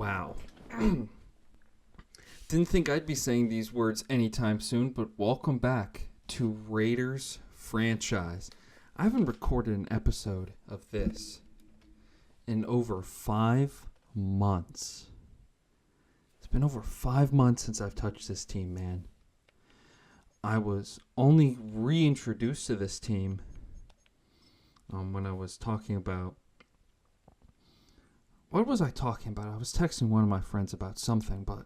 Wow. Didn't think I'd be saying these words anytime soon, but welcome back to Raiders franchise. I haven't recorded an episode of this in over 5 months. It's been over 5 months since I've touched this team, man. I was only reintroduced to this team when I was talking about... What was I talking about? I was texting one of my friends about something, but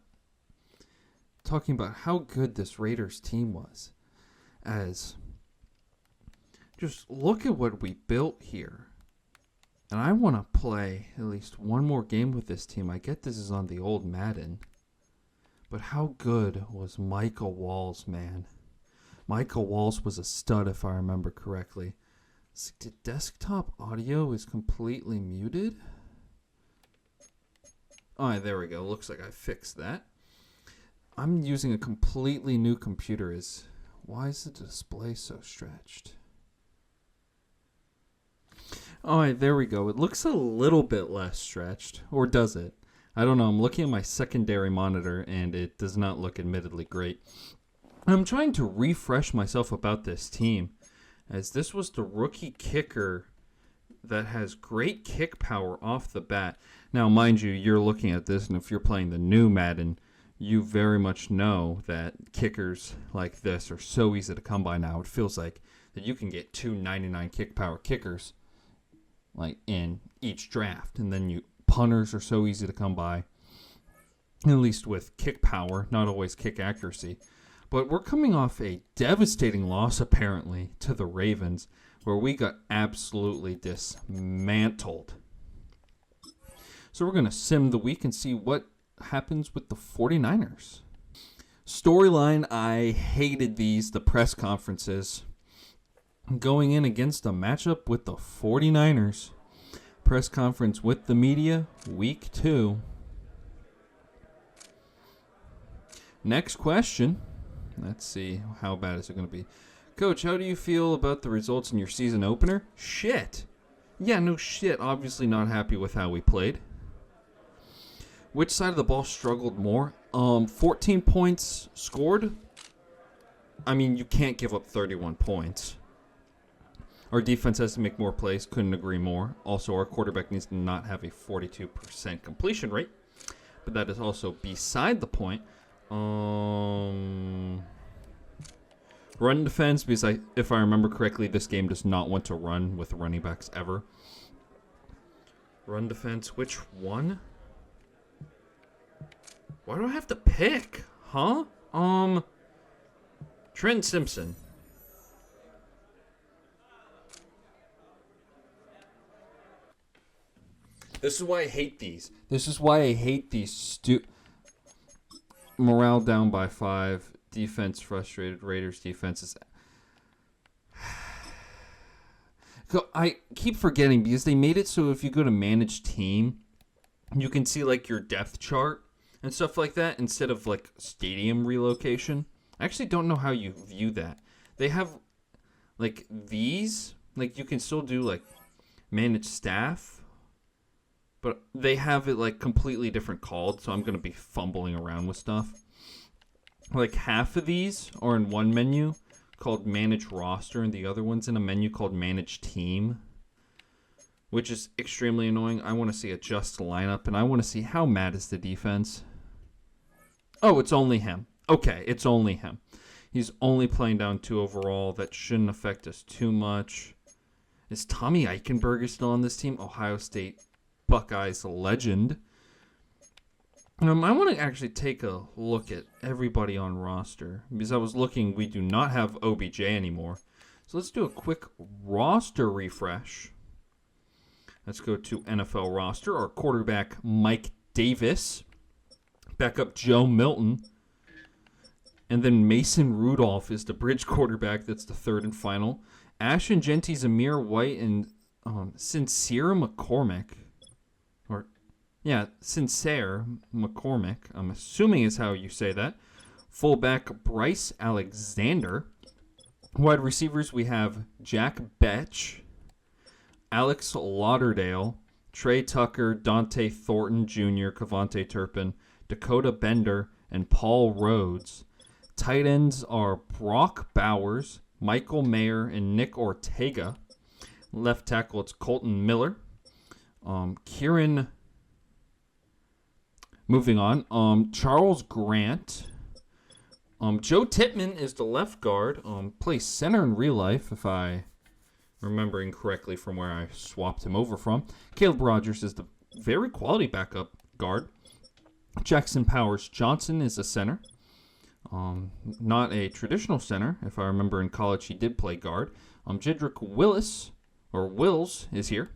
talking about how good this Raiders team was. As just look at what we built here. And I want to play at least one more game with this team. I get this is on the old Madden. But how good was Michael Walls, man? Michael Walls was a stud, if I remember correctly. The desktop audio is completely muted. Alright, there we go. Looks like I fixed that. I'm using a completely new computer. Why is the display so stretched? Alright, there we go. It looks a little bit less stretched. Or does it? I don't know. I'm looking at my secondary monitor, and it does not look admittedly great. I'm trying to refresh myself about this team, as this was the rookie kicker that has great kick power off the bat. Now, mind you, you're looking at this, and if you're playing the new Madden, you very much know that kickers like this are so easy to come by now. It feels like that you can get 299 kick power kickers like in each draft, and then punters are so easy to come by, at least with kick power, not always kick accuracy. But we're coming off a devastating loss, apparently, to the Ravens, where we got absolutely dismantled. So we're going to sim the week and see what happens with the 49ers. Storyline, I hated the press conferences. Going in against a matchup with the 49ers. Press conference with the media, week 2. Next question. Let's see, how bad is it going to be? Coach, how do you feel about the results in your season opener? Shit. Yeah, no shit. Obviously not happy with how we played. Which side of the ball struggled more? 14 points scored. I mean, you can't give up 31 points. Our defense has to make more plays. Couldn't agree more. Also, our quarterback needs to not have a 42% completion rate. But that is also beside the point. Run defense, because if I remember correctly, this game does not want to run with running backs ever. Run defense, which one? Why do I have to pick? Huh? Trent Simpson. This is why I hate these. Morale down by 5. Defense frustrated. Raiders defense is... I keep forgetting because they made it so if you go to manage team, you can see like your depth chart and stuff like that instead of like stadium relocation. I actually don't know how you view that. They have like these, like you can still do like manage staff, but they have it like completely different called, so I'm going to be fumbling around with stuff. Like half of these are in one menu called Manage Roster, and the other one's in a menu called Manage Team, which is extremely annoying. I want to see Adjust Lineup, and I want to see how mad is the defense. Oh, it's only him. Okay, it's only him. He's only playing down 2 overall. That shouldn't affect us too much. Is Tommy Eichenberger still on this team? Ohio State Buckeyes legend. I want to actually take a look at everybody on roster, because I was looking, we do not have OBJ anymore. So let's do a quick roster refresh. Let's go to NFL roster. Our quarterback, Mike Davis. Backup, Joe Milton. And then Mason Rudolph is the bridge quarterback. That's the third and final. Ashton Genty, Zamir White, and Sincere McCormick. Sincere McCormick, I'm assuming is how you say that. Fullback, Bryce Alexander. Wide receivers, we have Jack Betch, Alex Lauderdale, Trey Tucker, Dante Thornton Jr., Cavante Turpin, Dakota Bender, and Paul Rhodes. Tight ends are Brock Bowers, Michael Mayer, and Nick Ortega. Left tackle, it's Colton Miller. Moving on. Charles Grant. Joe Tippmann is the left guard. Plays center in real life, if I remembering correctly from where I swapped him over from. Caleb Rogers is the very quality backup guard. Jackson Powers Johnson is a center. Not a traditional center. If I remember in college, he did play guard. Jedrick Wills is here.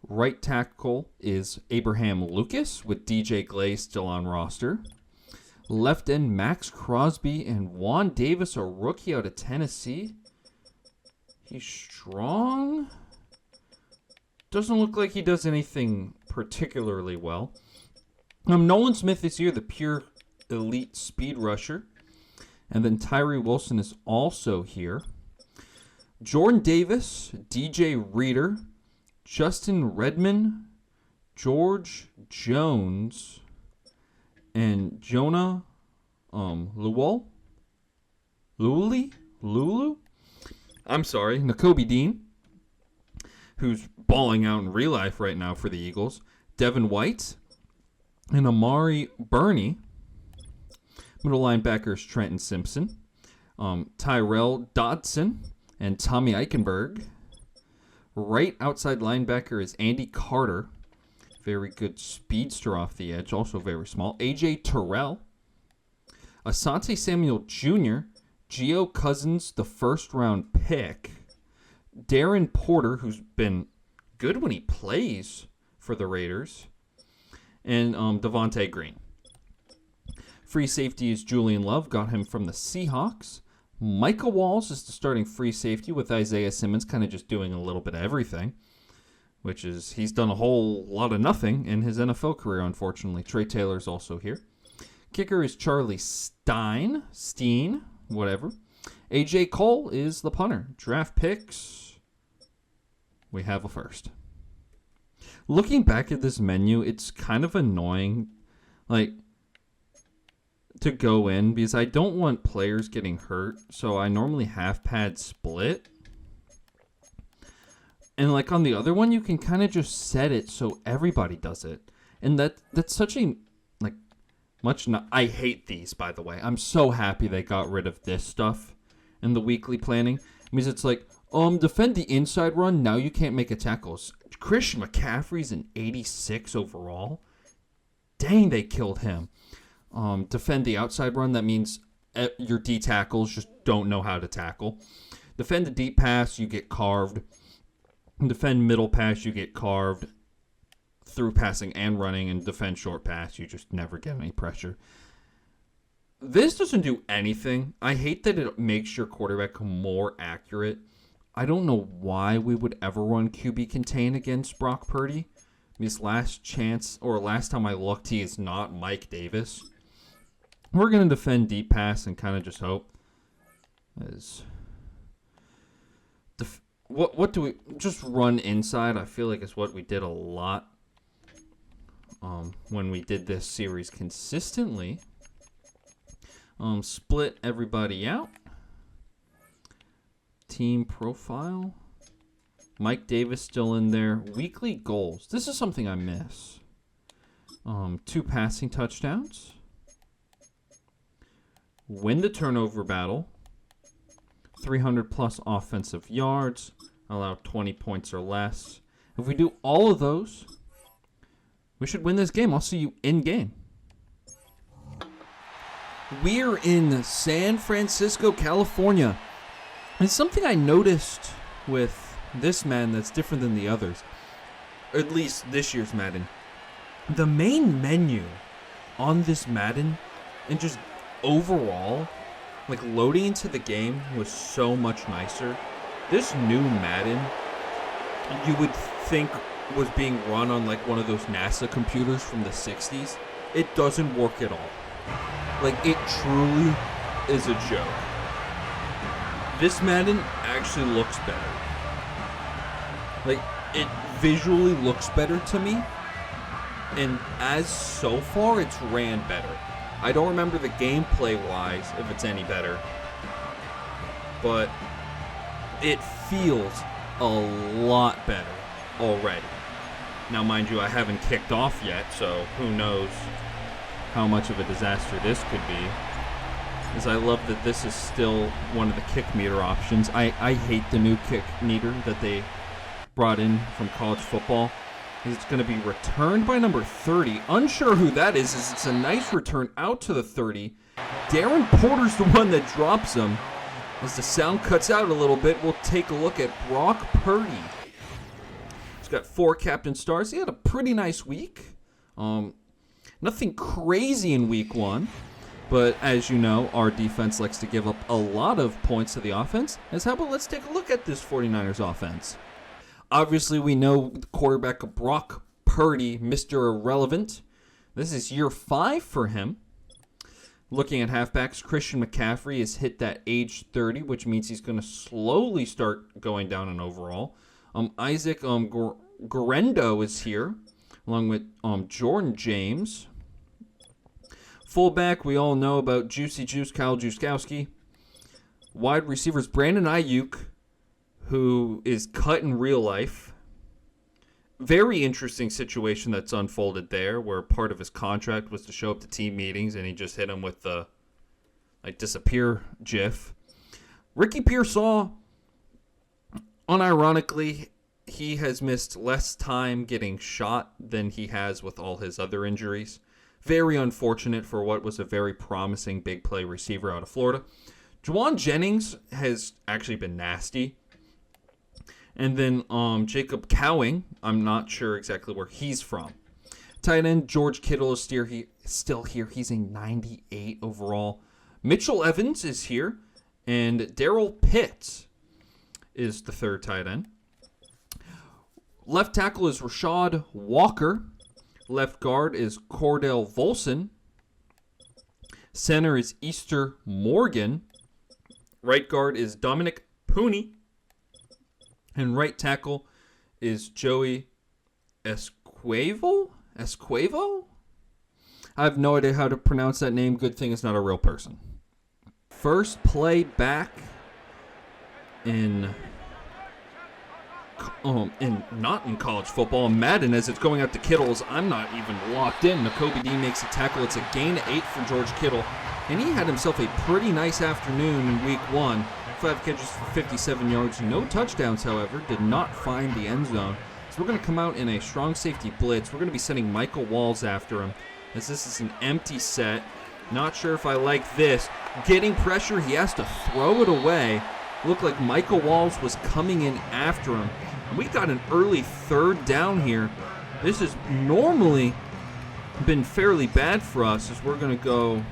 Right tackle is Abraham Lucas with DJ Glay still on roster. Left end Max Crosby and Juan Davis, a rookie out of Tennessee. He's strong. Doesn't look like he does anything particularly well. Nolan Smith is here, the pure elite speed rusher. And then Tyree Wilson is also here. Jordan Davis, DJ Reader, Justin Redmond, George Jones, and Jonah Lulu? I'm sorry, Nakobe Dean, who's balling out in real life right now for the Eagles. Devin White and Amari Burney. Middle linebackers Trenton Simpson, Tyrell Dodson, and Tommy Eichenberg. Right outside linebacker is Andy Carter. Very good speedster off the edge, also very small. AJ Terrell. Asante Samuel Jr., Gio Cousins, the first-round pick. Darren Porter, who's been good when he plays for the Raiders. And Devontae Green. Free safety is Julian Love, got him from the Seahawks. Micah Walls is the starting free safety with Isaiah Simmons kind of just doing a little bit of everything, which is he's done a whole lot of nothing in his NFL career, unfortunately. Trey Taylor's also here. Kicker is Charlie Steen, whatever. AJ Cole is the punter. Draft picks, we have a first. Looking back at this menu, it's kind of annoying, to go in because I don't want players getting hurt, so I normally half pad split. And on the other one, you can kind of just set it so everybody does it. And that's such a I hate these, by the way. I'm so happy they got rid of this stuff in the weekly planning. It means it's defend the inside run, now you can't make a tackle. Christian McCaffrey's an 86 overall. Dang, they killed him. Defend the outside run, that means your D tackles just don't know how to tackle. Defend the deep pass, you get carved. Defend middle pass, you get carved. Through passing and running, and defend short pass, you just never get any pressure. This doesn't do anything. I hate that it makes your quarterback more accurate. I don't know why we would ever run QB contain against Brock Purdy. His last time I looked, he is not Mike Davis. We're going to defend deep pass and kind of just hope. What do we... Just run inside, I feel like is what we did a lot when we did this series consistently. Split everybody out. Team profile. Mike Davis still in there. Weekly goals. This is something I miss. 2 passing touchdowns. Win the turnover battle. 300 plus offensive yards. Allow 20 points or less. If we do all of those, we should win this game. I'll see you in game. We're in San Francisco, California. And something I noticed with this Madden that's different than the others, or at least this year's Madden. The main menu on this Madden and just overall, loading into the game was so much nicer. This new Madden, you would think was being run on one of those NASA computers from the 60s. It doesn't work at all. It truly is a joke. This Madden actually looks better. It visually looks better to me. And as so far, it's ran better. I don't remember the gameplay-wise if it's any better. But it feels a lot better already. Now, mind you, I haven't kicked off yet, so who knows how much of a disaster this could be. As I love that this is still one of the kick meter options. I hate the new kick meter that they brought in from college football. It's going to be returned by number 30. Unsure who that is, as it's a nice return out to the 30. Darren Porter's the one that drops him. As the sound cuts out a little bit, we'll take a look at Brock Purdy. He's got 4 captain stars. He had a pretty nice week. Nothing crazy in week 1. But as you know, our defense likes to give up a lot of points to the offense. As how about let's take a look at this 49ers offense. Obviously, we know the quarterback Brock Purdy, Mr. Irrelevant. This is year 5 for him. Looking at halfbacks, Christian McCaffrey has hit that age 30, which means he's going to slowly start going down in overall. Isaac Guerendo is here, along with Jordan James. Fullback, we all know about Juicy Juice, Kyle Juszkowski. Wide receivers, Brandon Ayuk, who is cut in real life. Very interesting situation that's unfolded there, where part of his contract was to show up to team meetings, and he just hit him with the disappear gif. Ricky Pearsall, unironically, he has missed less time getting shot than he has with all his other injuries. Very unfortunate for what was a very promising big play receiver out of Florida. Juwan Jennings has actually been nasty. And then Jacob Cowing, I'm not sure exactly where he's from. Tight end George Kittle is still here. He's a 98 overall. Mitchell Evans is here. And Daryl Pitts is the 3rd tight end. Left tackle is Rashad Walker. Left guard is Cordell Volson. Center is Easter Morgan. Right guard is Dominic Pooney. And right tackle is Joey Esquivel? I have no idea how to pronounce that name. Good thing it's not a real person. First play back not in college football, Madden, as it's going out to Kittles. I'm not even locked in. Nakobe Dean makes a tackle. It's a gain of 8 for George Kittle. And he had himself a pretty nice afternoon in week 1. 5 catches for 57 yards. No touchdowns, however. Did not find the end zone. So we're going to come out in a strong safety blitz. We're going to be sending Michael Walls after him, as this is an empty set. Not sure if I like this. Getting pressure. He has to throw it away. Looked like Michael Walls was coming in after him. We got an early 3rd down here. This has normally been fairly bad for us, as we're going to go,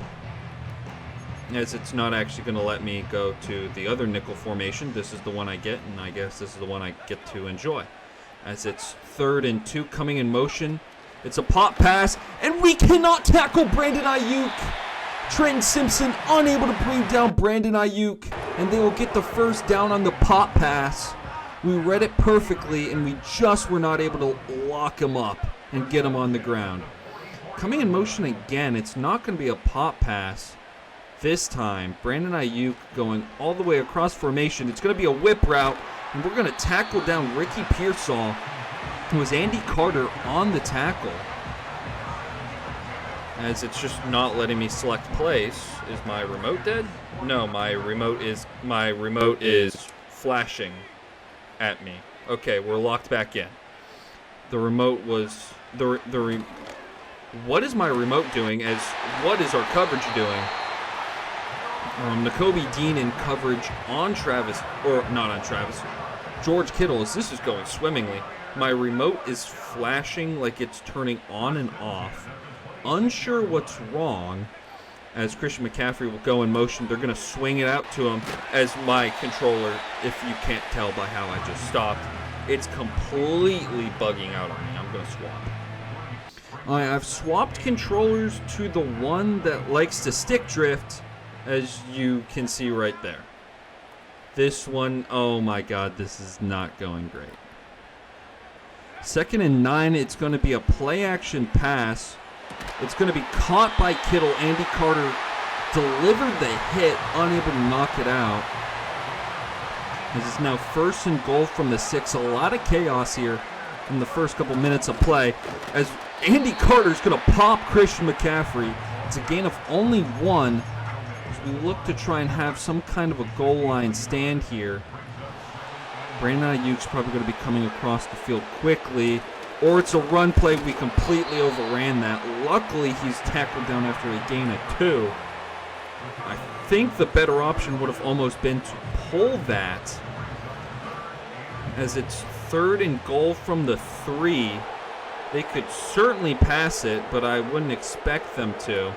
as it's not actually going to let me go to the other nickel formation. This is the one I get, and I guess this is the one I get to enjoy. As it's 3rd and 2 coming in motion. It's a pop pass, and we cannot tackle Brandon Ayuk. Trenton Simpson unable to bring down Brandon Ayuk, and they will get the 1st down on the pop pass. We read it perfectly, and we just were not able to lock him up and get him on the ground. Coming in motion again, it's not going to be a pop pass. This time, Brandon Ayuk going all the way across formation. It's going to be a whip route, and we're going to tackle down Ricky Pearsall, who is Andy Carter on the tackle. As it's just not letting me select place. Is my remote dead? No, my remote is flashing at me. Okay, we're locked back in. The remote was what is my remote doing? As what is our coverage doing? Nakobe Dean in coverage on Travis, or not on Travis, George Kittle, as this is going swimmingly. My remote is flashing like it's turning on and off. Unsure what's wrong, as Christian McCaffrey will go in motion. They're going to swing it out to him, as my controller, if you can't tell by how I just stopped, it's completely bugging out on me. I'm going to swap. I've swapped controllers to the one that likes to stick drift, as you can see right there. This one, oh my god, this is not going great. 2nd and 9. It's going to be a play-action pass. It's going to be caught by Kittle. Andy Carter delivered the hit, unable to knock it out. This is now 1st and goal from the 6. A lot of chaos here in the first couple minutes of play as Andy Carter's going to pop Christian McCaffrey. It's a gain of only 1 as we look to try and have some kind of a goal line stand here. Brandon Ayuk's probably going to be coming across the field quickly, or it's a run play. We completely overran that. Luckily, he's tackled down after a gain of 2. I think the better option would have almost been to pull that, as it's 3rd and goal from the 3. They could certainly pass it, but I wouldn't expect them to.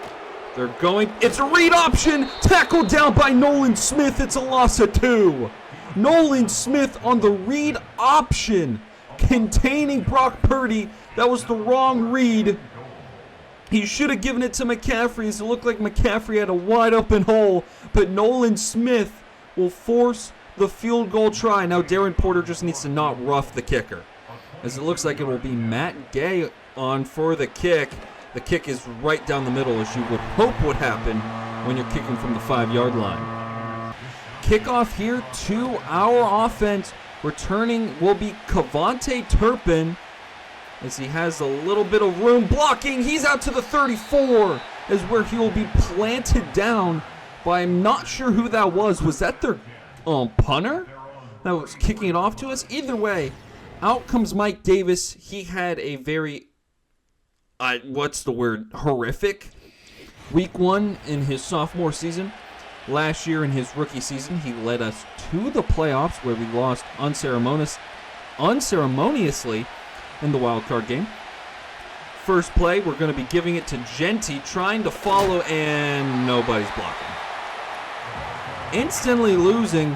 They're going. It's a read option. Tackled down by Nolan Smith. It's a loss of 2. Nolan Smith on the read option, containing Brock Purdy. That was the wrong read. He should have given it to McCaffrey, as it looked like McCaffrey had a wide open hole, but Nolan Smith will force the field goal try. Now Darren Porter just needs to not rough the kicker, as it looks like it will be Matt Gay on for the kick. The kick is right down the middle, as you would hope would happen when you're kicking from the 5-yard line. Kickoff here to our offense. Returning will be Kavontae Turpin, as he has a little bit of room blocking. He's out to the 34, is where he will be planted down by, I'm not sure who that was. Was that their punter that was kicking it off to us? Either way, out comes Mike Davis. He had a very, horrific week 1 in his sophomore season. Last year in his rookie season, he led us to the playoffs, where we lost unceremoniously in the wild card game. First play, we're going to be giving it to Genty, trying to follow, and nobody's blocking. Instantly losing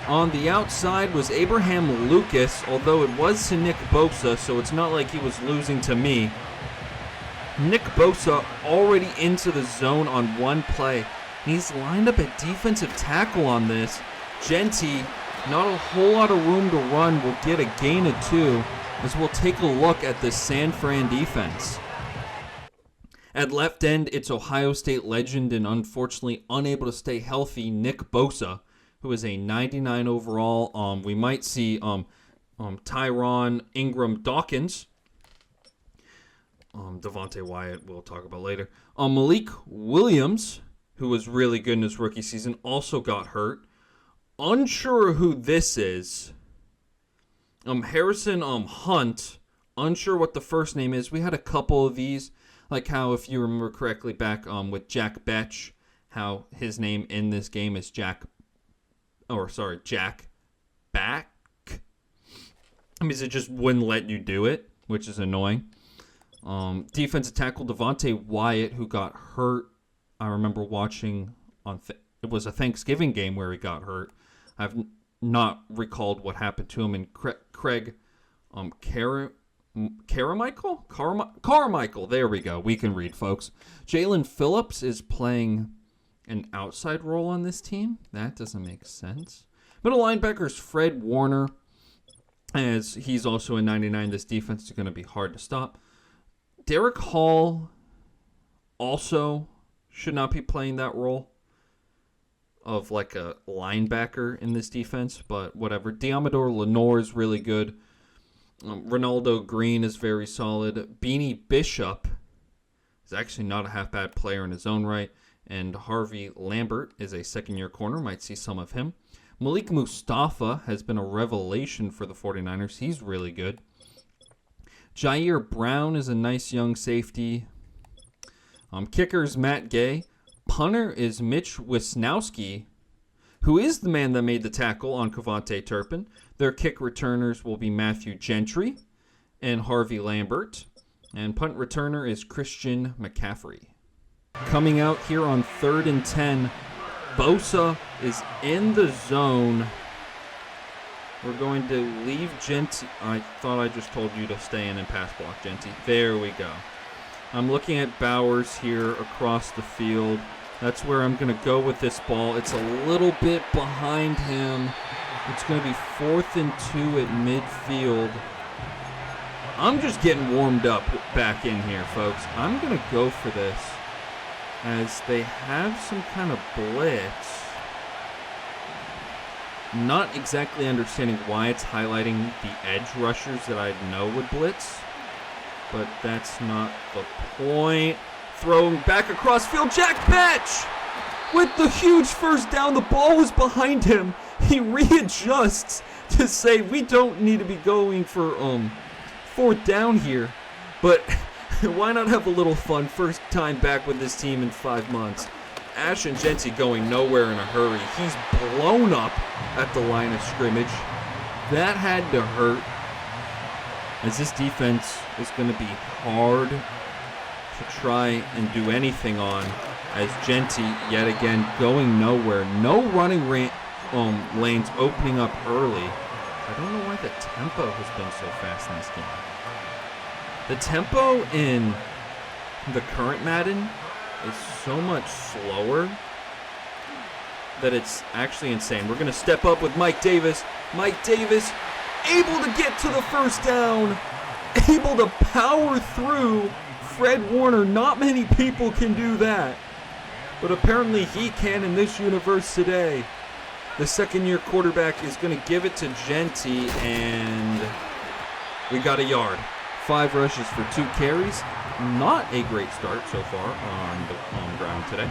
on the outside was Abraham Lucas, although it was to Nick Bosa, so it's not like he was losing to me. Nick Bosa already into the zone on one play. He's lined up at defensive tackle on this. Genty, not a whole lot of room to run, will get a gain of 2, as we'll take a look at the San Fran defense. At left end, it's Ohio State legend and unfortunately unable to stay healthy, Nick Bosa, who is a 99 overall. We might see Tyron Ingram Dawkins. Devontae Wyatt we'll talk about later. Malik Williams, who was really good in his rookie season, also got hurt. Unsure who this is. Harrison Hunt, unsure what the first name is. We had a couple of these, like how, if you remember correctly, back with Jack Betch, how his name in this game is Jack Back. I mean, it just wouldn't let you do it, which is annoying. Defensive tackle Devontae Wyatt, who got hurt. I remember watching it was a Thanksgiving game where he got hurt. I've not recalled what happened to him. And Craig Carmichael. There we go. We can read, folks. Jalen Phillips is playing an outside role on this team. That doesn't make sense. Middle linebacker is Fred Warner, as he's also a 99. This defense is going to be hard to stop. Derek Hall also should not be playing that role of like a linebacker in this defense, but whatever. Diamador Lenore is really good. Ronaldo Green is very solid. Beanie Bishop is actually not a half bad player in his own right. And Harvey Lambert is a second-year corner. Might see some of him. Malik Mustafa has been a revelation for the 49ers. He's really good. Jair Brown is a nice young safety. Kicker is Matt Gay. Punter is Mitch Wisnowski, who is the man that made the tackle on Kavontae Turpin. Their kick returners will be Matthew Gentry and Harvey Lambert. And punt returner is Christian McCaffrey. Coming out here on 3rd and 10, Bosa is in the zone. We're going to leave Genty. I thought I just told you to stay in and pass block Genty. There we go. I'm looking at Bowers here across the field. That's where I'm going to go with this ball. It's a little bit behind him. It's going to be 4th and 2 at midfield. I'm just getting warmed up back in here, folks. I'm going to go for this as they have some kind of blitz. Not exactly understanding why it's highlighting the edge rushers that I know would blitz, but that's not the point. Throwing back across field, Jack Patch with the huge first down. The ball was behind him. He readjusts to say we don't need to be going for fourth down here, but why not have a little fun? First time back with this team in 5 months. Ashton Jeanty going nowhere in a hurry. He's blown up at the line of scrimmage. That had to hurt, as this defense is going to be hard to try and do anything on, as Jeanty yet again going nowhere. No running lanes opening up early. I don't know why the tempo has been so fast in this game. The tempo in the current Madden is so much slower that it's actually insane. We're going to step up with Mike Davis. Mike Davis able to get to the first down, able to power through Fred Warner. Not many people can do that, but apparently he can in this universe today. The second-year quarterback is going to give it to Jeanty, and we got a yard. 5 rushes for 2 carries. Not a great start so far on the ground today.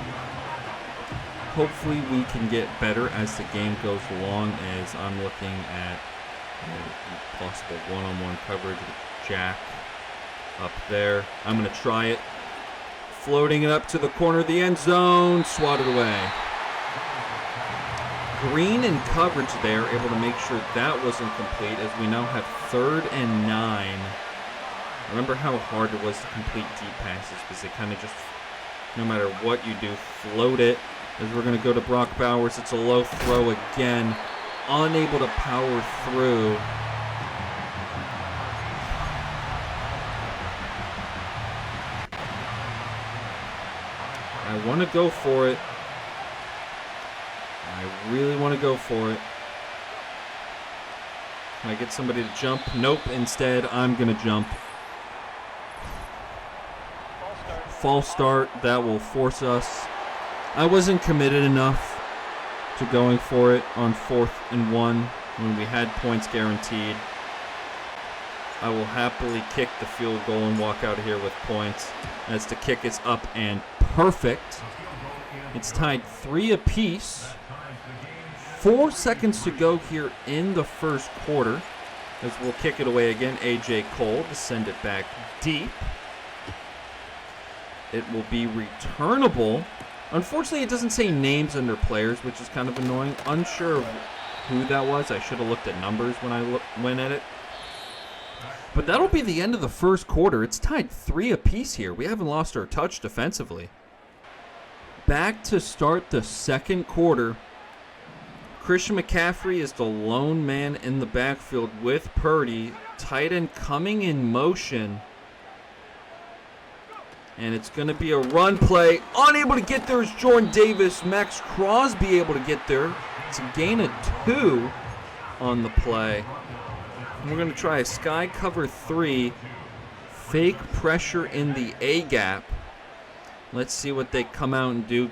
Hopefully we can get better as the game goes along, as I'm looking at possible one-on-one coverage with Jack up there. I'm going to try it. Floating it up to the corner of the end zone. Swatted away. Green in coverage there, able to make sure that wasn't complete, as we now have 3rd and 9. Remember how hard it was to complete deep passes, because they kind of just, no matter what you do, float it. As we're going to go to Brock Bowers, it's a low throw again, unable to power through. I want to go for it. I really want to go for it. Can I get somebody to jump? Nope. Instead, I'm going to jump. False start. That will force us. I wasn't committed enough to going for it on 4th and 1 when we had points guaranteed. I will happily kick the field goal and walk out of here with points, as the kick is up and perfect. It's tied 3 apiece. 4 seconds to go here in the first quarter, as we'll kick it away again. A.J. Cole to send it back deep. It will be returnable. Unfortunately, it doesn't say names under players, which is kind of annoying. Unsure of who that was. I should have looked at numbers when I went at it. But that'll be the end of the first quarter. It's tied 3 apiece here. We haven't lost our touch defensively. Back to start the second quarter. Christian McCaffrey is the lone man in the backfield with Purdy. Tight end coming in motion. And it's going to be a run play. Unable to get there is Jordan Davis. Max Crosby able to get there. It's a gain of 2 on the play. And we're going to try a sky cover 3. Fake pressure in the A gap. Let's see what they come out and do.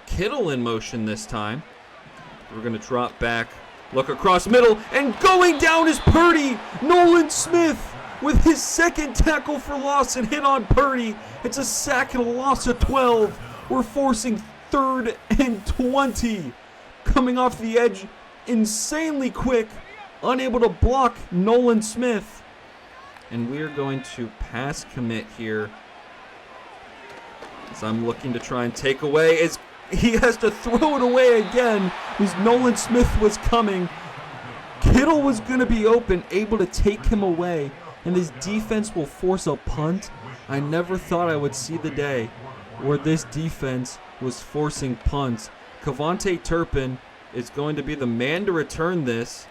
Kittle in motion this time. We're going to drop back, look across middle, and going down is Purdy. Nolan Smith with his 2nd tackle for loss and hit on Purdy. It's a sack and a loss of 12. We're forcing 3rd and 20. Coming off the edge, insanely quick, unable to block Nolan Smith. And we are going to pass commit here, as I'm looking to try and take away, as he has to throw it away again, because Nolan Smith was coming. Kittle was going to be open, able to take him away, and his defense will force a punt. I never thought I would see the day where this defense was forcing punts. Kavontae Turpin is going to be the man to return this.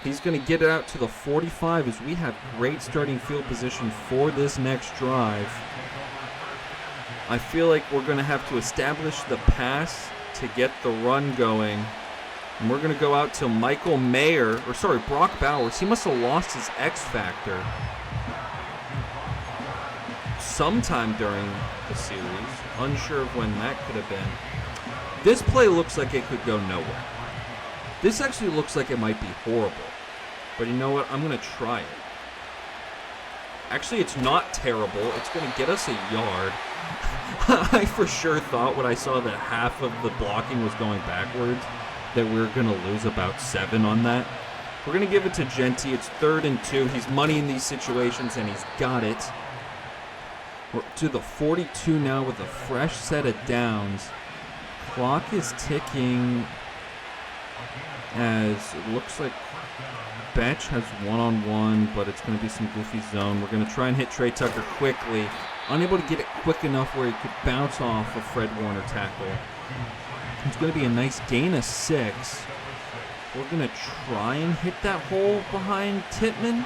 He's going to get it out to the 45, as we have great starting field position for this next drive. I feel like we're going to have to establish the pass to get the run going. And we're going to go out to Brock Bowers. He must have lost his X factor. sometime during the series. Unsure of when that could have been. This play looks like it could go nowhere. This actually looks like it might be horrible. But you know what? I'm going to try it. Actually, it's not terrible. It's going to get us a yard. I for sure thought when I saw that half of the blocking was going backwards that we were going to lose about 7 on that. We're going to give it to Genty. It's 3rd and 2. He's money in these situations, and he's got it. We're to the 42 now with a fresh set of downs. Clock is ticking as it looks like Betch has one-on-one, but it's going to be some goofy zone. We're going to try and hit Trey Tucker quickly. Unable to get it quick enough where he could bounce off a Fred Warner tackle. It's going to be a nice gain of 6. We're going to try and hit that hole behind Tittman,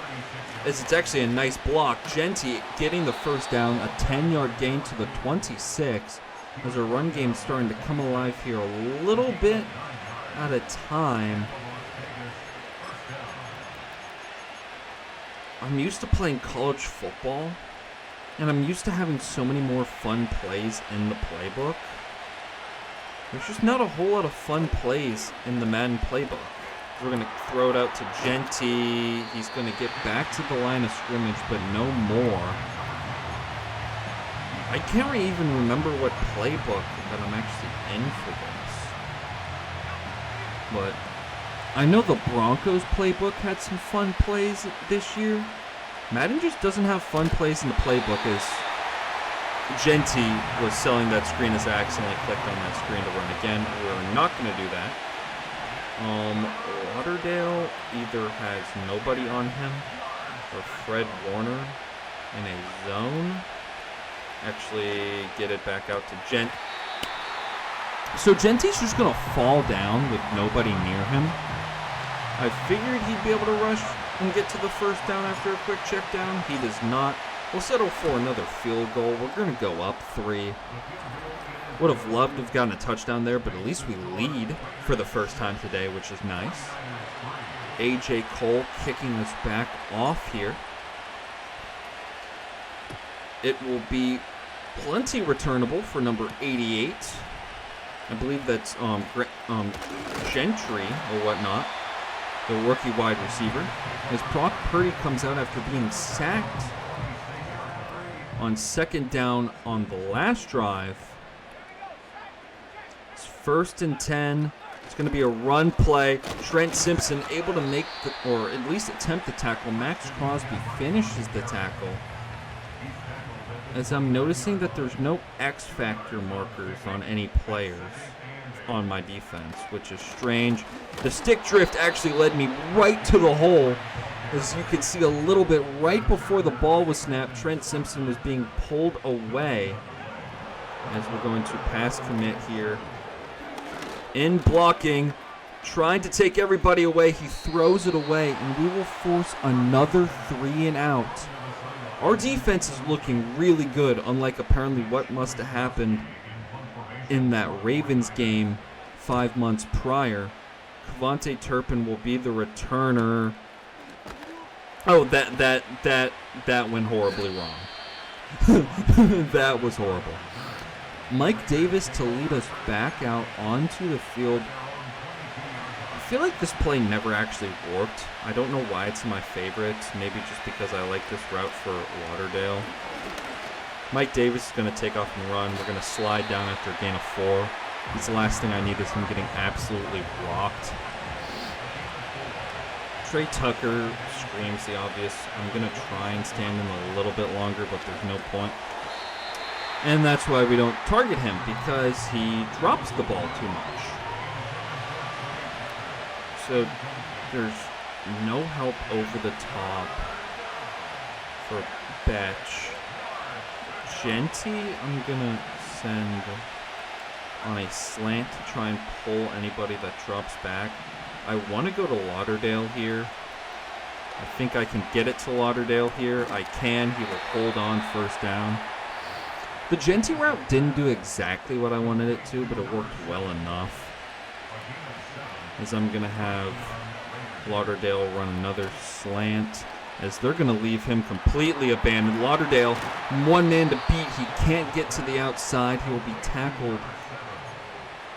as it's actually a nice block. Genty getting the first down, a 10-yard gain to the 26, as our run game's starting to come alive here a little bit at a time. I'm used to playing college football, and I'm used to having so many more fun plays in the playbook. There's just not a whole lot of fun plays in the Madden playbook. We're going to throw it out to Genty. He's going to get back to the line of scrimmage, but no more. I can't even remember what playbook that I'm actually in for this. But I know the Broncos playbook had some fun plays this year. Madden just doesn't have fun plays in the playbook, as Genty was selling that screen as I accidentally clicked on that screen to run again. We're not going to do that. Lauderdale either has nobody on him or Fred Warner in a zone. Actually, get it back out to Gent. So Genty's just going to fall down with nobody near him. I figured he'd be able to rush and get to the first down after a quick check down. He does not. We'll settle for another field goal. We're going to go up 3. Would have loved to have gotten a touchdown there, but at least we lead for the first time today, which is nice. A.J. Cole kicking us back off here. It will be plenty returnable for number 88. I believe that's Gentry or whatnot, the rookie wide receiver. As Brock Purdy comes out after being sacked on 2nd down on the last drive. It's 1st and 10. It's going to be a run play. Trent Simpson able to make or at least attempt the tackle. Max Crosby finishes the tackle. As I'm noticing that there's no X factor markers on any players on my defense, which is strange. The stick drift actually led me right to the hole. As you can see a little bit right before the ball was snapped, Trent Simpson was being pulled away. As we're going to pass commit here. In blocking, trying to take everybody away. He throws it away, and we will force another 3 and out. Our defense is looking really good, unlike apparently what must have happened in that Ravens game 5 months prior. Kevontae Turpin will be the returner. Oh, that went horribly wrong. That was horrible. Mike Davis to lead us back out onto the field. I feel like this play never actually worked. I don't know why it's my favorite. Maybe just because I like this route for Lauderdale. Mike Davis is going to take off and run. We're going to slide down after a gain of 4. It's the last thing I need is him getting absolutely rocked. Trey Tucker screams the obvious. I'm going to try and stand him a little bit longer, but there's no point. And that's why we don't target him, because he drops the ball too much. So there's no help over the top for Betch. Genty, I'm going to send on a slant to try and pull anybody that drops back. I want to go to Lauderdale here. I think I can get it to Lauderdale here. I can. He will hold on first down. The Genty route didn't do exactly what I wanted it to, but it worked well enough. As I'm going to have Lauderdale run another slant. as they're going to leave him completely abandoned. Lauderdale, one man to beat. He can't get to the outside. He will be tackled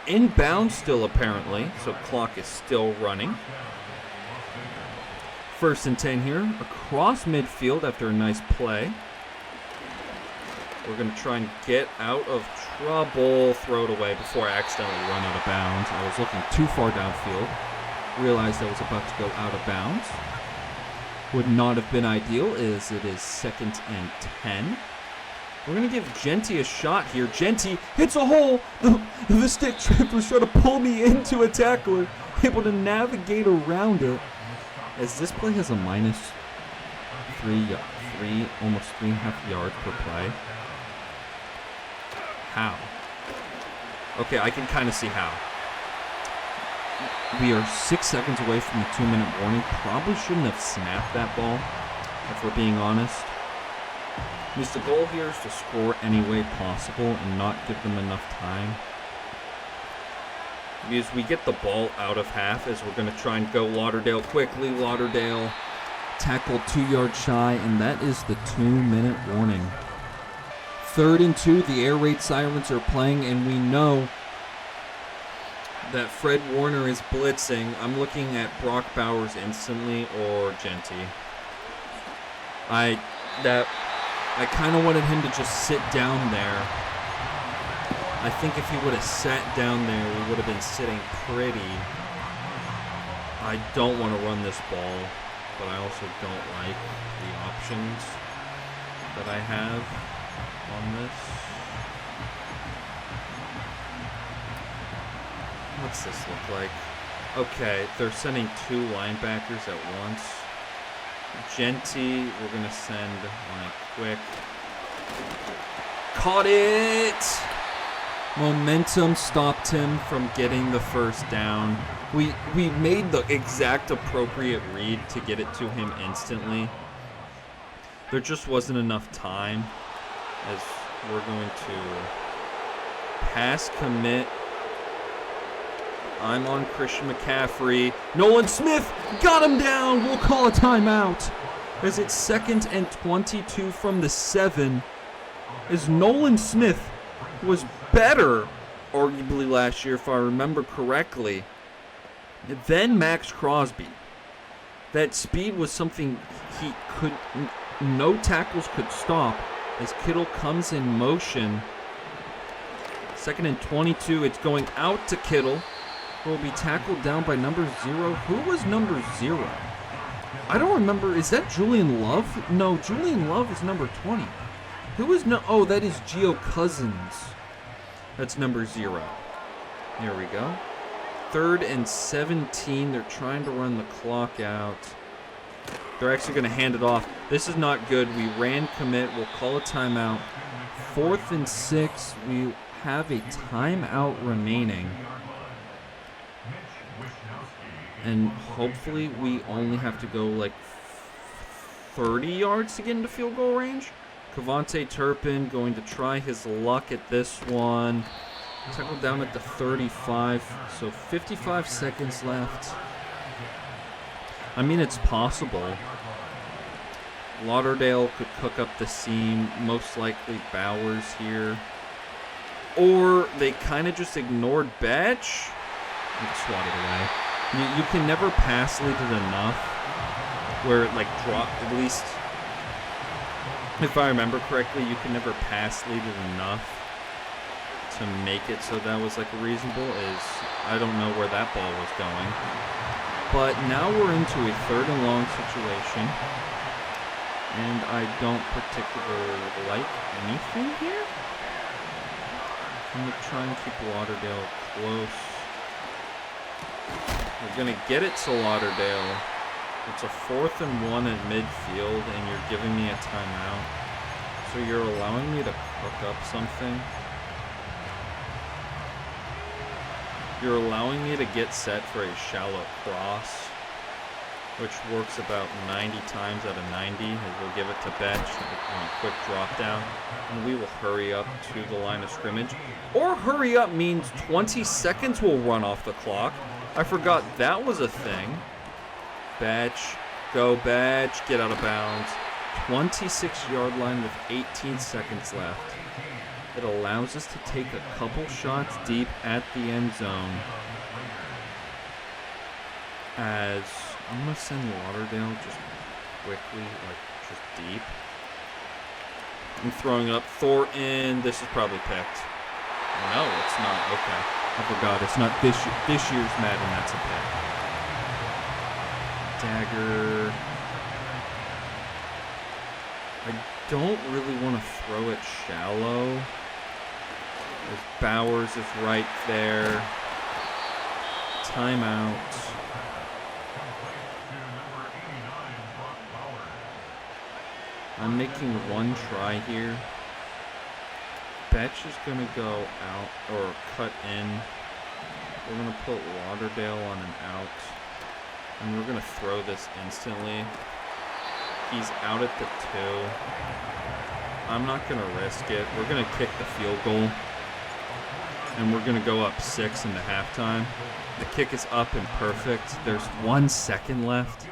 inbound still, apparently, so clock is still running. 1st and 10 here, across midfield after a nice play. We're going to try and get out of trouble. Throw it away before I accidentally run out of bounds. I was looking too far downfield. Realized I was about to go out of bounds. Would not have been ideal, as it is 2nd and 10. We're going to give Genty a shot here. Genty hits a hole. The stick trick was trying to pull me into a tackler. Able to navigate around it. As this play has a minus 3, almost 3.5 yards per play. How? Okay, I can kind of see how. We are 6 seconds away from the 2-minute warning. Probably shouldn't have snapped that ball, if we're being honest. Because the goal here is to score any way possible and not give them enough time. Because we get the ball out of half as we're going to try and go Lauderdale quickly. Lauderdale tackled 2 yards shy, and that is the 2-minute warning. 3rd and 2, the air raid sirens are playing, and we know that Fred Warner is blitzing. I'm looking at Brock Bowers instantly or Genty. I kind of wanted him to just sit down there. I think if he would have sat down there, we would have been sitting pretty. I don't want to run this ball, but I also don't like the options that I have on this. What's this look like? Okay, they're sending 2 linebackers at once. Genty, we're going to send like quick. Caught it! Momentum stopped him from getting the 1st down. We made the exact appropriate read to get it to him instantly. There just wasn't enough time, as we're going to pass commit. I'm on Christian McCaffrey. Nolan Smith got him down. We'll call a timeout. As it's 2nd and 22 from the 7. As Nolan Smith was better, arguably, last year, if I remember correctly, than Max Crosby. That speed was something he could, no tackles could stop as Kittle comes in motion. 2nd and 22. It's going out to Kittle. Will be tackled down by number 0. Who was number 0? I don't remember. Is that Julian Love? No, Julian Love is number 20. Who is no? Oh, that is Gio Cousins. That's number 0. There we go. 3rd and 17. They're trying to run the clock out. They're actually going to hand it off. This is not good. We ran commit. We'll call a timeout. 4th and 6. We have a timeout remaining. And hopefully we only have to go like 30 yards to get into field goal range. Kavontae Turpin going to try his luck at this one. Tackled down at the 35, so 55 seconds left. I mean, it's possible. Lauderdale could cook up the seam, most likely Bowers here. Or they kind of just ignored Batch. and swat it away. You can never pass lead it enough where it like drop, at least if I remember correctly, you can never pass lead it enough to make it so that was like reasonable. I don't know where that ball was going. But now we're into a 3rd and long situation, and I don't particularly like anything here. I'm going to try and keep Lauderdale close. We're going to get it to Lauderdale. It's a 4th and 1 at midfield, and you're giving me a timeout. So you're allowing me to cook up something. You're allowing me to get set for a shallow cross, which works about 90 times out of 90, as we'll give it to Betch on a quick drop down, and we will hurry up to the line of scrimmage. Or hurry up means 20 seconds will run off the clock. I forgot that was a thing. Betch Go, Badge. Get out of bounds. 26-yard line with 18 seconds left. It allows us to take a couple shots deep at the end zone. As I'm going to send Lauderdale just quickly, just deep. I'm throwing up Thornton. This is probably picked. No, it's not. Okay. I forgot. It's not this year's Madden. That's a pick. Dagger. I don't really want to throw it shallow. As Bowers is right there. Timeout. I'm making one try here. Betch is going to go out or cut in. We're going to put Lauderdale on an out. And we're going to throw this instantly. He's out at the 2. I'm not going to risk it. We're going to kick the field goal. And we're going to go up 6 into halftime. The kick is up and perfect. There's 1 second left.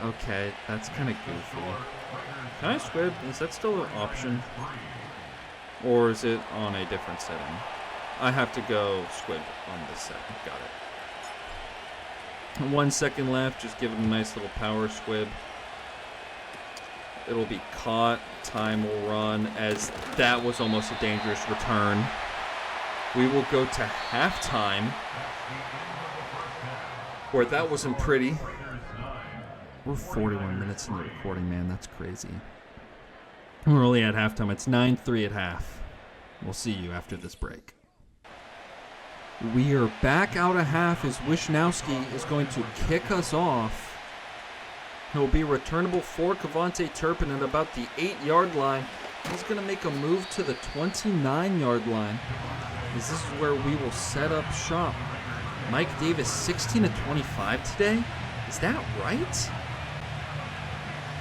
Okay, that's kind of goofy. Can I squib? Is that still an option? Or is it on a different setting? I have to go squib on this setting. Got it. 1 second left. Just give it a nice little power squib. It'll be caught. Time will run, as that was almost a dangerous return. We will go to halftime, where that wasn't pretty. We're 41 minutes in the recording, man. That's crazy. We're only at halftime. It's 9-3 at half. We'll see you after this break. We are back out of half as Wisnowski is going to kick us off. It will be returnable for Kavontae Turpin at about the 8-yard line. He's going to make a move to the 29-yard line. This is where we will set up shop. Mike Davis, 16 of 25 today. Is that right?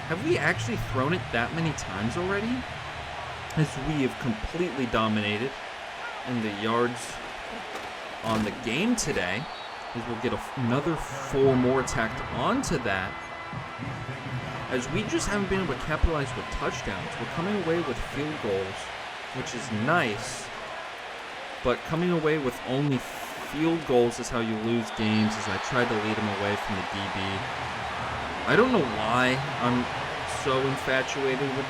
Have we actually thrown it that many times already? As we have completely dominated in the yards on the game today. As we'll get another 4 more tacked onto that. As we just haven't been able to capitalize with touchdowns. We're coming away with field goals, which is nice. But coming away with only field goals is how you lose games, as I tried to lead him away from the DB. I don't know why I'm so infatuated with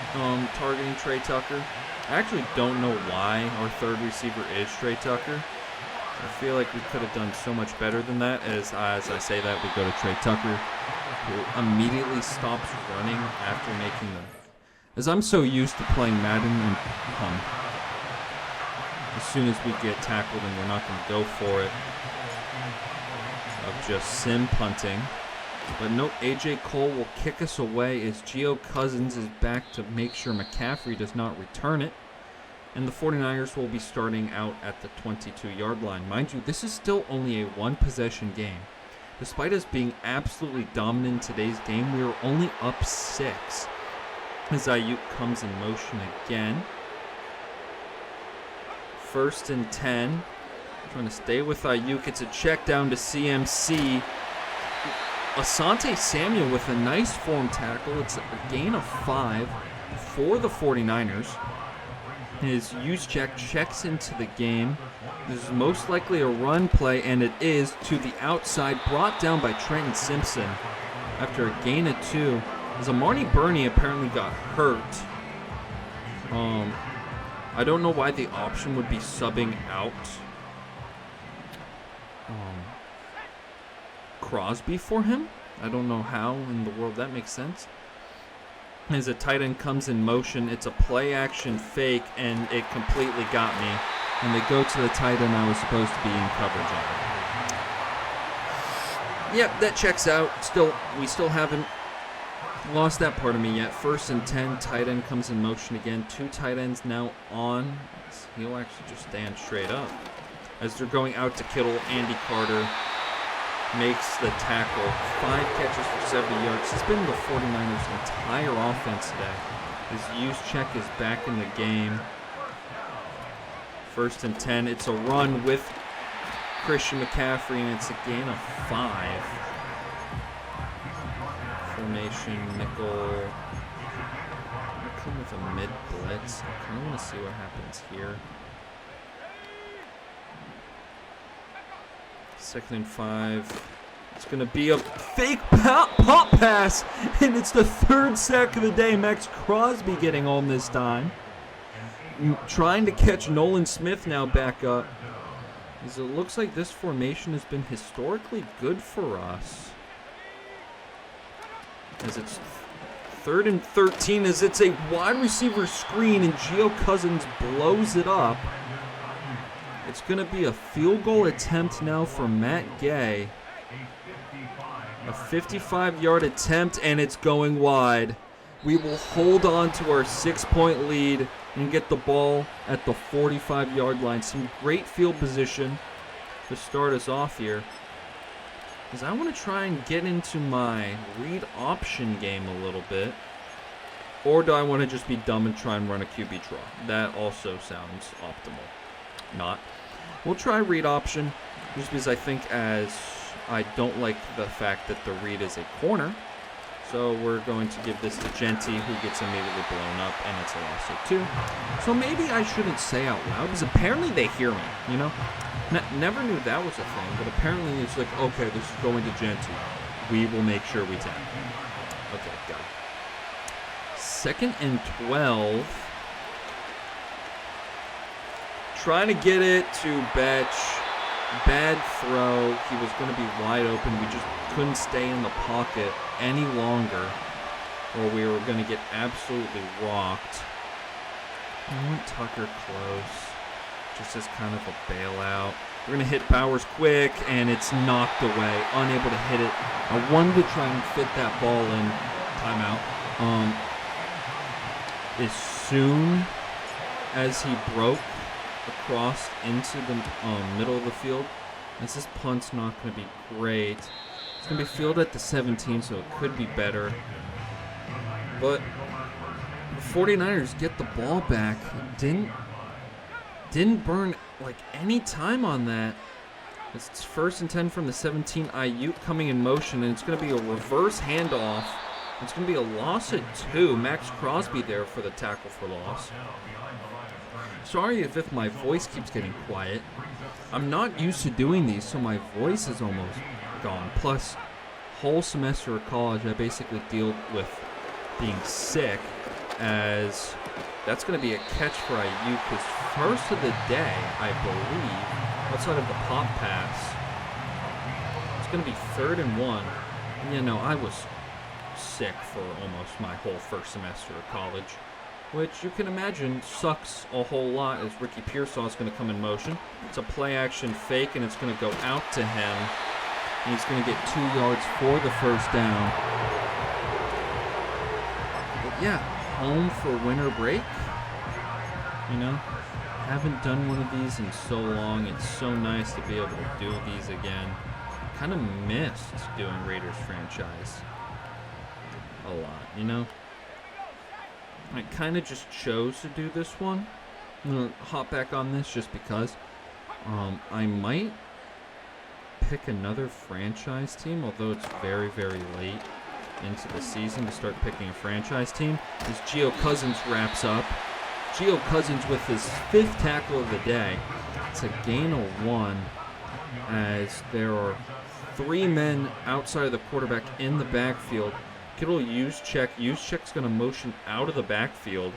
targeting Trey Tucker. I actually don't know why our third receiver is Trey Tucker. I feel like we could have done so much better than that. As I say that, we go to Trey Tucker, who immediately stops running after making the... As I'm so used to playing Madden and as soon as we get tackled and we're not going to go for it, of just sim punting. But no, AJ Cole will kick us away as Gio Cousins is back to make sure McCaffrey does not return it. And the 49ers will be starting out at the 22-yard line. Mind you, this is still only a one-possession game. Despite us being absolutely dominant in today's game, we are only up 6. As Ayuk comes in motion again. 1st and 10. Trying to stay with Ayuk. It's a check down to CMC. Asante Samuel with a nice form tackle. It's a gain of 5 for the 49ers. His use check checks into the game. This is most likely a run play, and it is to the outside, brought down by Trenton Simpson after a gain of 2. As Amarni Burney apparently got hurt. I don't know why the option would be subbing out Crosby for him. I don't know how in the world that makes sense. As a tight end comes in motion, it's a play action fake, and it completely got me. And they go to the tight end I was supposed to be in coverage on. Yep, that checks out. We still haven't lost that part of me yet. 1st and 10, tight end comes in motion again. 2 tight ends now on. He'll actually just stand straight up. As they're going out to Kittle, Andy Carter makes the tackle. 5 catches for 70 yards. It's been the 49ers' entire offense today. His use check is back in the game. 1st and 10. It's a run with Christian McCaffrey, and it's a gain of 5. formation, nickel. Come with a mid blitz. I kind of want to see what happens here. 2nd and 5. It's going to be a fake pop pass, and it's the 3rd sack of the day. Max Crosby getting home this time. Trying to catch Nolan Smith now back up. As it looks like this formation has been historically good for us. As it's 3rd and 13, as it's a wide receiver screen and Gio Cousins blows it up. It's going to be a field goal attempt now for Matt Gay. A 55-yard attempt, and it's going wide. We will hold on to our 6-point lead and get the ball at the 45-yard line. Some great field position to start us off here. Because I want to try and get into my read option game a little bit. Or do I want to just be dumb and try and run a QB draw? That also sounds optimal. Not. We'll try read option, just because I think I don't like the fact that the read is a corner. So we're going to give this to Genty, who gets immediately blown up, and it's a loss of 2. So maybe I shouldn't say out loud, because apparently they hear me, you know? Never knew that was a thing, but apparently it's like, okay, this is going to Genty. We will make sure we tap. Okay, got it. 2nd and 12. Trying to get it to Betch. Bad throw. He was going to be wide open. We just couldn't stay in the pocket any longer, or we were going to get absolutely rocked. I want Tucker close, just as kind of a bailout. We're going to hit Bowers quick, and it's knocked away. Unable to hit it. I wanted to try and fit that ball in. Timeout. As soon as he broke across into the middle of the field, as this punt's not going to be great. It's going to be fielded at the 17, so it could be better. But the 49ers get the ball back. Didn't burn like any time on that. It's 1st and 10 from the 17. Ayuk coming in motion, and it's going to be a reverse handoff. It's going to be a loss at 2. Max Crosby there for the tackle for loss. Sorry if my voice keeps getting quiet. I'm not used to doing these, so my voice is almost gone. Plus, whole semester of college, I basically deal with being sick, as that's going to be a catch for Ayuk, his first of the day, I believe, outside of the pop pass. It's going to be 3rd and 1. You know, I was sick for almost my whole first semester of college, which you can imagine sucks a whole lot, as Ricky Pearsall is going to come in motion. It's a play-action fake, and it's going to go out to him. And he's going to get 2 yards for the 1st down. But yeah, home for winter break. You know, haven't done one of these in so long. It's so nice to be able to do these again. Kind of missed doing Raiders franchise a lot, you know? I kind of just chose to do this one. I'm going to hop back on this just because. I might pick another franchise team, although it's very, very late into the season to start picking a franchise team. As Gio Cousins wraps up. Gio Cousins with his 5th tackle of the day. It's a gain of 1, as there are 3 men outside of the quarterback in the backfield. Kittle use check. Use check's going to motion out of the backfield.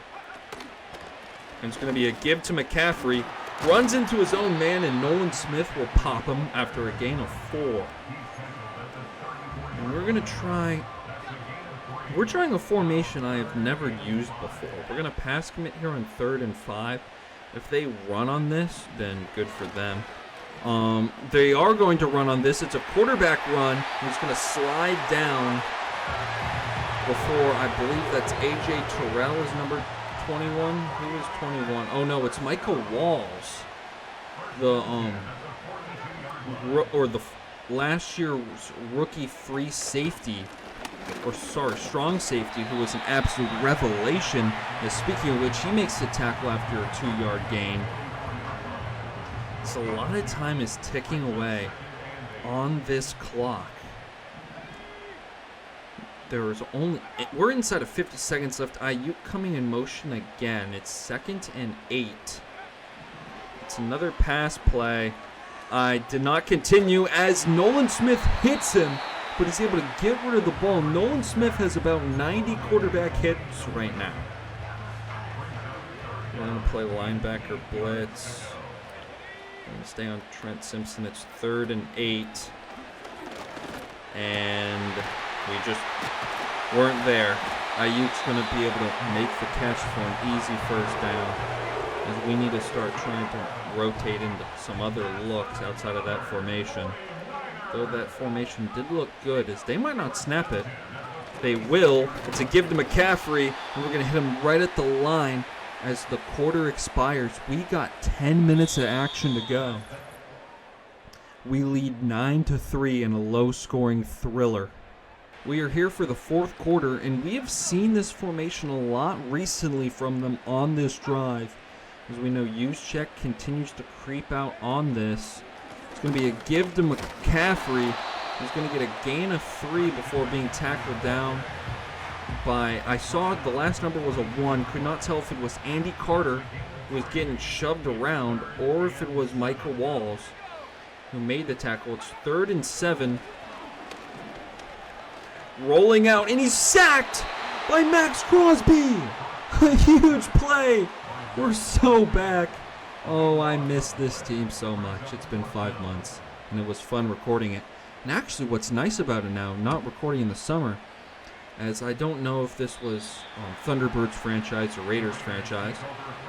And it's going to be a give to McCaffrey. Runs into his own man, and Nolan Smith will pop him after a gain of 4. And we're going to try... We're trying a formation I have never used before. We're going to pass commit here on 3rd and 5. If they run on this, then good for them. They are going to run on this. It's a quarterback run. He's going to slide down before, I believe that's A.J. Terrell is number 21. Who is 21? Oh no, it's Michael Walls. The last year's rookie free safety, or sorry, strong safety, who was an absolute revelation. And speaking of which, he makes the tackle after a 2-yard gain. So a lot of time is ticking away on this clock. We're inside of 50 seconds left. Ayuk coming in motion again. It's 2nd and 8. It's another pass play. I did not continue as Nolan Smith hits him, but he's able to get rid of the ball. Nolan Smith has about 90 quarterback hits right now. We're going to play linebacker blitz. We're going to stay on Trent Simpson. It's 3rd and 8. And we just weren't there. Ayuk's going to be able to make the catch for an easy first down, as we need to start trying to rotate into some other looks outside of that formation. Though that formation did look good, as they might not snap it. They will. It's a give to McCaffrey, and we're going to hit him right at the line as the quarter expires. We got 10 minutes of action to go. We lead 9-3 in a low-scoring thriller. We are here for the 4th quarter, and we have seen this formation a lot recently from them on this drive. As we know, Juszczyk continues to creep out on this. It's going to be a give to McCaffrey. He's going to get a gain of 3 before being tackled down by, I saw the last number was a 1. Could not tell if it was Andy Carter, who was getting shoved around, or if it was Michael Walls, who made the tackle. It's 3rd and 7. Rolling out, and he's sacked by Max Crosby. A huge play. We're so back. Oh, I miss this team so much. It's been 5 months, and it was fun recording it. And actually, what's nice about it now, not recording in the summer, as I don't know if this was Thunderbirds franchise or Raiders franchise,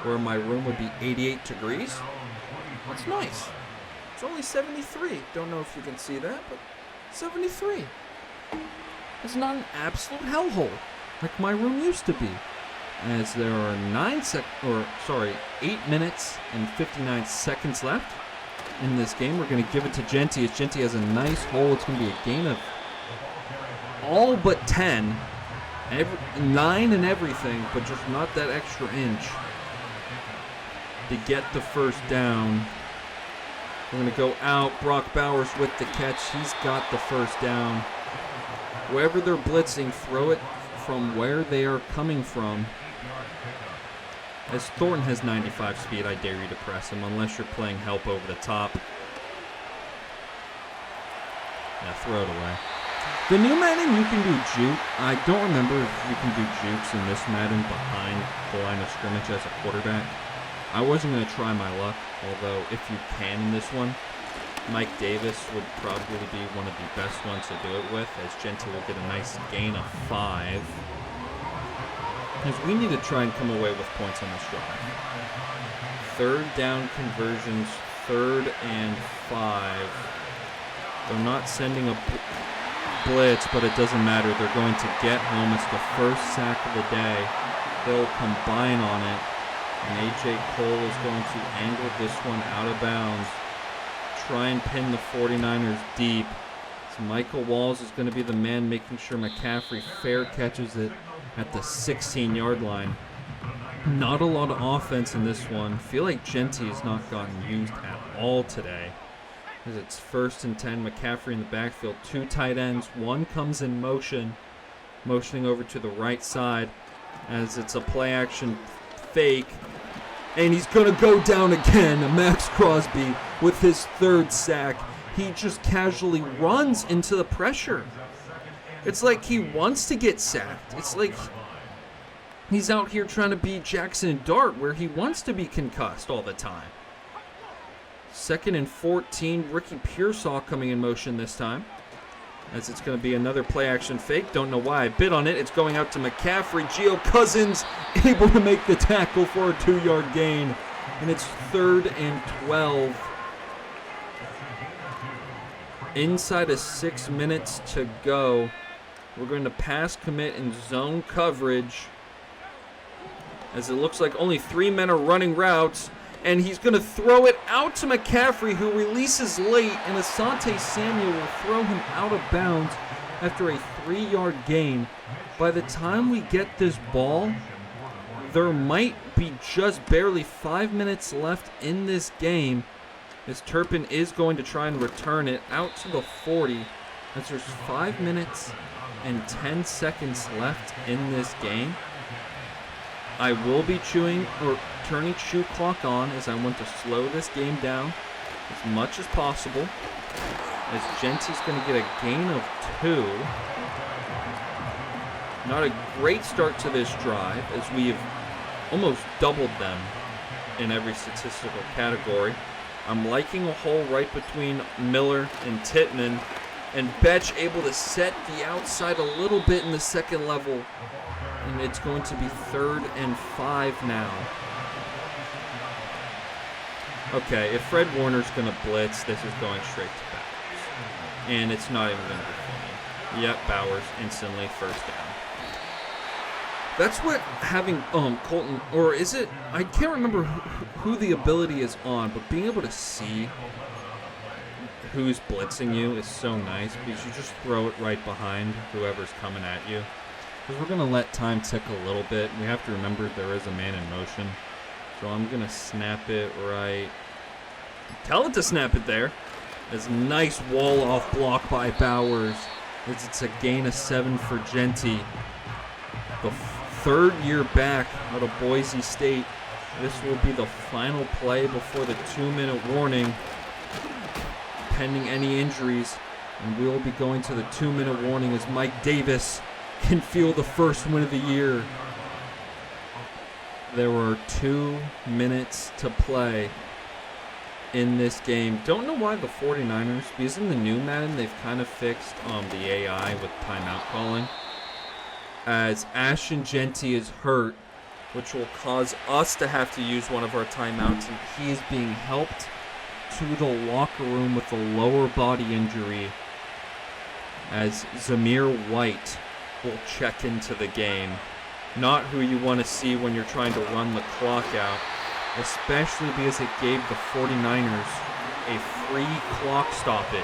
where my room would be 88 degrees. That's nice. It's only 73. Don't know if you can see that, but 73. It's not an absolute hellhole like my room used to be. As there are 8 minutes and 59 seconds left in this game. We're going to give it to Genty, as Genty has a nice hole. It's going to be a gain of all but 10. 9 and everything, but just not that extra inch to get the first down. We're going to go out. Brock Bowers with the catch. He's got the first down. Wherever they're blitzing, throw it from where they are coming from. As Thornton has 95 speed, I dare you to press him unless you're playing help over the top. Yeah, throw it away. The new Madden, you can do juke. I don't remember if you can do jukes in this Madden behind the line of scrimmage as a quarterback. I wasn't going to try my luck, although if you can in this one, Mike Davis would probably be one of the best ones to do it with, as Genty will get a nice gain of 5. As we need to try and come away with points on this drive. 3rd down conversions, 3rd and 5. They're not sending a blitz, but it doesn't matter. They're going to get home. It's the first sack of the day. They'll combine on it, and A.J. Cole is going to angle this one out of bounds. Try and pin the 49ers deep. So Michael Walls is going to be the man making sure McCaffrey fair catches it at the 16-yard line. Not a lot of offense in this one. Feel like Genty has not gotten used at all today. As it's 1st and 10, McCaffrey in the backfield. 2 tight ends. One comes in motion, motioning over to the right side as it's a play-action fake. And he's going to go down again. Max Crosby with his 3rd sack. He just casually runs into the pressure. It's like he wants to get sacked. It's like he's out here trying to be Jackson Dart, where he wants to be concussed all the time. 2nd and 14. Ricky Pearsall coming in motion this time, as it's going to be another play-action fake. Don't know why I bit on it. It's going out to McCaffrey. Gio Cousins able to make the tackle for a 2-yard gain. And it's 3rd and 12. Inside of 6 minutes to go. We're going to pass commit in zone coverage, as it looks like only 3 men are running routes. And he's going to throw it out to McCaffrey, who releases late, and Asante Samuel will throw him out of bounds after a 3-yard gain. By the time we get this ball, there might be just barely 5 minutes left in this game, as Turpin is going to try and return it out to the 40, as there's 5 minutes and 10 seconds left in this game. I will be turning shoe clock on as I want to slow this game down as much as possible. As Gentie's going to get a gain of 2. Not a great start to this drive as we've almost doubled them in every statistical category. I'm liking a hole right between Miller and Tittman, and Betch able to set the outside a little bit in the second level, and it's going to be 3rd and 5 now. Okay, if Fred Warner's going to blitz, this is going straight to Bowers, and it's not even going to be funny. Yep, Bowers instantly first down. That's what having Colton, or is it, I can't remember who the ability is on, but being able to see who's blitzing you is so nice because you just throw it right behind whoever's coming at you. Because we're going to let time tick a little bit. We have to remember there is a man in motion. So I'm going to snap it right. Tell it to snap it there. This nice wall-off block by Bowers. It's a gain of 7 for Gentie. The 3rd year back out of Boise State. This will be the final play before the 2-minute warning, pending any injuries. And we'll be going to the 2-minute warning as Mike Davis can feel the first win of the year. There were 2 minutes to play in this game. Don't know why the 49ers, because in the new Madden, they've kind of fixed the AI with timeout calling. As Ashton Gentie is hurt, which will cause us to have to use one of our timeouts, and he is being helped to the locker room with a lower body injury as Zamir White will check into the game. Not who you want to see when you're trying to run the clock out, especially because it gave the 49ers a free clock stoppage.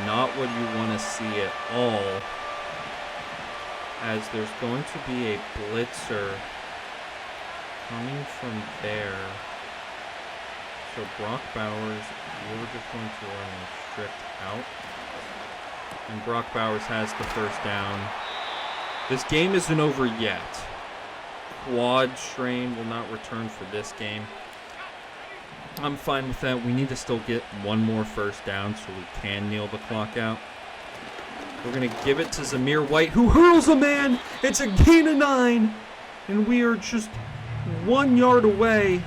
Not what you want to see at all, as there's going to be a blitzer coming from there. So Brock Bowers, we're just going to run a strict out. And Brock Bowers has the first down. This game isn't over yet. Quad strain will not return for this game. I'm fine with that. We need to still get one more first down so we can kneel the clock out. We're going to give it to Zamir White, who hurls a man. It's a gain of 9. And we are just 1 yard away.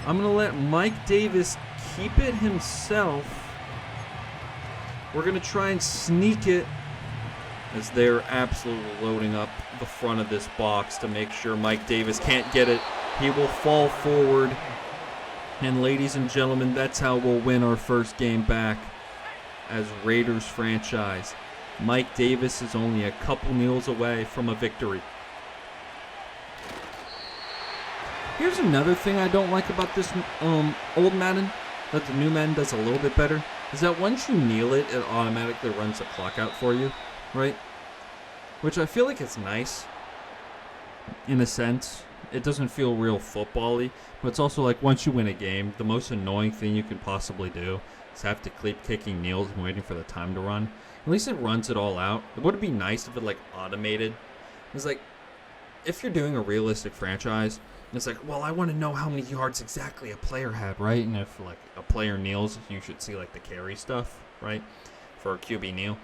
I'm going to let Mike Davis keep it himself. We're going to try and sneak it as they're absolutely loading up the front of this box to make sure Mike Davis can't get it. He will fall forward. And ladies and gentlemen, that's how we'll win our first game back as Raiders franchise. Mike Davis is only a couple kneels away from a victory. Here's another thing I don't like about this old Madden, that the new Madden does a little bit better, is that once you kneel it, it automatically runs the clock out for you, right? Which I feel like it's nice, in a sense. It doesn't feel real football-y, but it's also like once you win a game, the most annoying thing you can possibly do is have to keep kicking kneels and waiting for the time to run. At least it runs it all out. It would be nice if it like automated. It's like, if you're doing a realistic franchise, it's like, well, I want to know how many yards exactly a player had, right? And if like a player kneels, you should see like the carry stuff, right? For a QB kneel.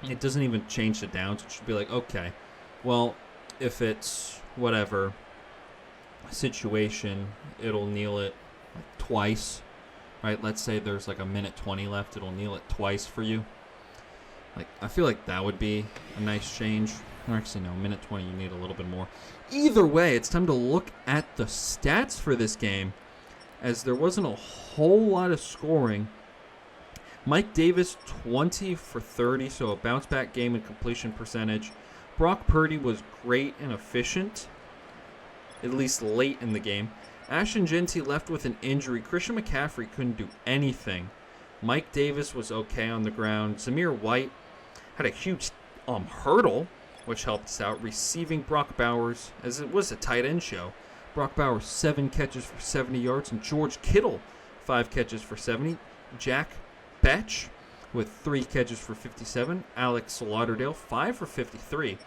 It doesn't even change the downs. It should be like, okay, well, if it's whatever situation, it'll kneel it like twice, right? Let's say there's like a minute 20 left, it'll kneel it twice for you. Like, I feel like that would be a nice change. Or actually, no, minute 20, you need a little bit more. Either way, it's time to look at the stats for this game, as there wasn't a whole lot of scoring. Mike Davis, 20 for 30, so a bounce-back game in completion percentage. Brock Purdy was great and efficient, at least late in the game. Ashton Gentie left with an injury. Christian McCaffrey couldn't do anything. Mike Davis was okay on the ground. Zamir White had a huge hurdle, which helped us out. Receiving Brock Bowers, as it was a tight end show. Brock Bowers, 7 catches for 70 yards. And George Kittle, 5 catches for 70. Jack Betch with 3 catches for 57. Alex Lauderdale, 5 for 53.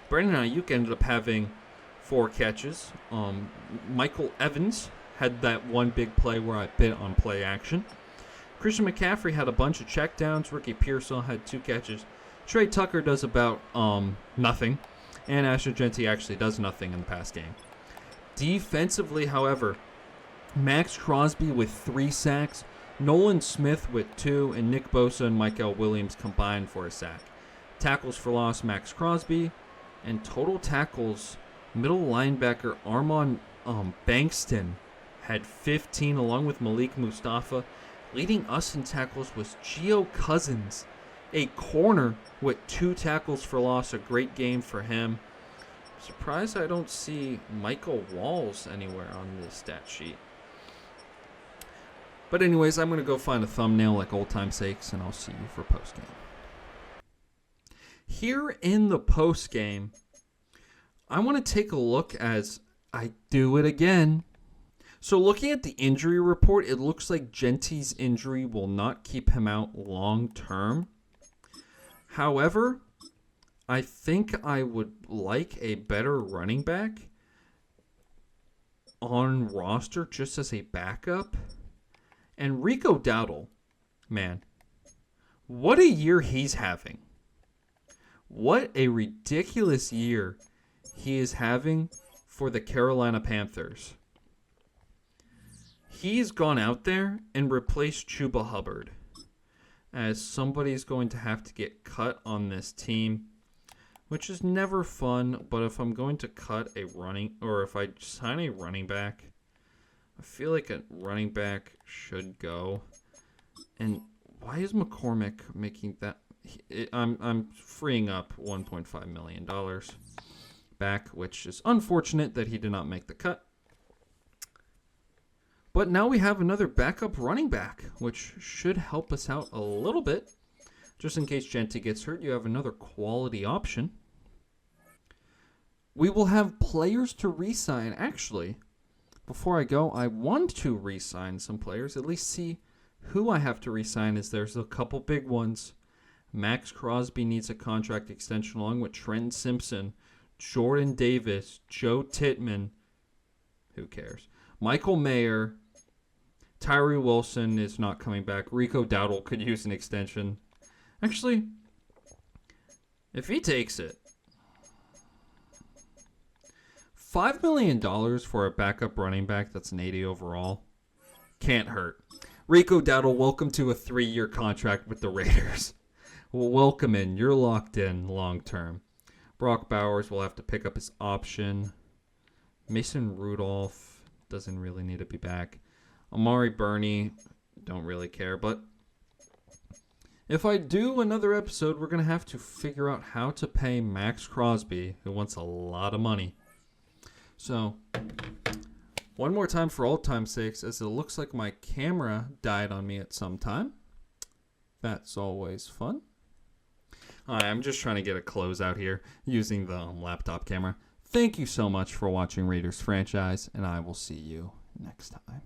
Brandon Ayuk ended up having 4 catches. Michael Evans had that one big play where I bit on play action. Christian McCaffrey had a bunch of checkdowns. Ricky Pearsall had 2 catches. Trey Tucker does about nothing. And Asher Genty actually does nothing in the past game. Defensively, however, Max Crosby with 3 sacks, Nolan Smith with 2, and Nick Bosa and Michael Williams combined for a sack. Tackles for loss, Max Crosby, and total tackles, middle linebacker Armon Bankston had 15 along with Malik Mustafa. Leading us in tackles was Gio Cousins, a corner with 2 tackles for loss, a great game for him. Surprised I don't see Michael Walls anywhere on this stat sheet. But anyways, I'm going to go find a thumbnail like old time's sakes, and I'll see you for postgame. Here in the postgame, I want to take a look as I do it again. So looking at the injury report, it looks like Genty's injury will not keep him out long term. However, I think I would like a better running back on roster just as a backup. And Rico Dowdle, man, what a year he's having. What a ridiculous year he is having for the Carolina Panthers. He's gone out there and replaced Chuba Hubbard as somebody's going to have to get cut on this team, which is never fun. But if I'm going to cut a running, or if I sign a running back, I feel like a running back should go. And why is McCormick making that? I'm freeing up $1.5 million back, which is unfortunate that he did not make the cut. But now we have another backup running back, which should help us out a little bit. Just in case Genty gets hurt, you have another quality option. We will have players to re-sign. Actually, before I go, I want to re-sign some players, at least see who I have to re-sign, as there's a couple big ones. Max Crosby needs a contract extension along with Trenton Simpson, Jordan Davis, Joe Tittman, who cares? Michael Mayer, Tyree Wilson is not coming back. Rico Dowdle could use an extension. Actually, if he takes it, $5 million for a backup running back that's an 80 overall can't hurt. Rico Dowdle, welcome to a 3-year contract with the Raiders. Well, welcome in. You're locked in long term. Brock Bowers will have to pick up his option. Mason Rudolph doesn't really need to be back. Amari Burney, don't really care. But if I do another episode, we're going to have to figure out how to pay Max Crosby, who wants a lot of money. So, one more time for old time's sakes, as it looks like my camera died on me at some time. That's always fun. I'm just trying to get a close out here using the laptop camera. Thank you so much for watching Raiders Franchise, and I will see you next time.